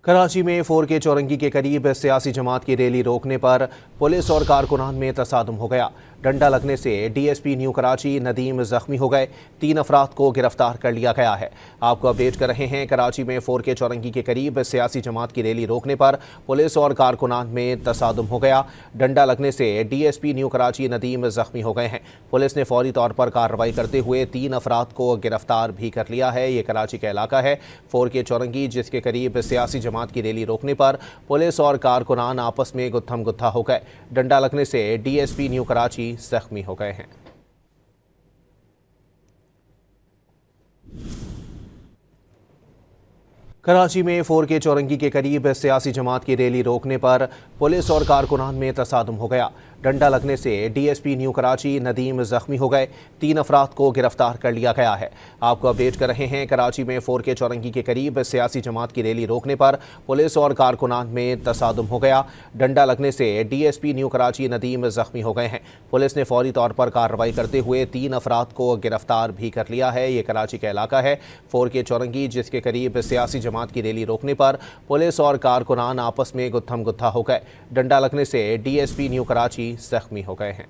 कराची में 4K चौरंगी के करीब सियासी जमात की रैली रोकने पर पुलिस और कारकुनान में तसादुम हो गया। डंडा लगने से DSP न्यू कराची नदीम जख्मी हो गए। 3 अफराद को गिरफ्तार कर लिया गया है। आपको अपडेट कर रहे हैं। कराची में 4K चौरंगी के करीब सियासी जमात की रैली रोकने पर पुलिस और कारकुनान में तसादुम हो गया। डंडा लगने से DSP न्यू कराची नदीम जख्मी हो गए हैं। पुलिस ने फौरी तौर पर कार्रवाई करते हुए 3 अफराद को गिरफ्तार भी कर लिया है। ये कराची का इलाका है 4K चौरंगी, जिसके करीब सियासी जमात की रैली रोकने पर पुलिस और कारकुनान आपस में गुत्थम गुत्था हो गए। डंडा लगने से DSP न्यू कराची जख्मी हो गए हैं। कराची में 4K चौरंगी के करीब सियासी जमात की रैली रोकने पर पुलिस और कारकुनान में तसादुम हो गया। डंडा लगने से DSP न्यू कराची नदीम जख्मी हो गए। 3 अफराद को गिरफ्तार कर लिया गया है। आपको अपडेट कर रहे हैं। कराची में 4K चौरंगी के करीब सियासी जमात की रैली रोकने पर पुलिस और कारकुनान में तसादुम हो गया। डंडा लगने से DSP न्यू कराची नदीम जख्मी हो गए हैं। पुलिस ने फौरी तौर पर कार्रवाई करते हुए 3 अफराद को गिरफ्तार भी कर लिया है। ये कराची का इलाका है 4K चौरंगी, जिसके करीब सियासी जमात की रैली रोकने पर पुलिस और कारकुनान आपस में गुत्थम गुत्था हो गए। डंडा लगने से DSP न्यू कराची जख्मी हो गए हैं।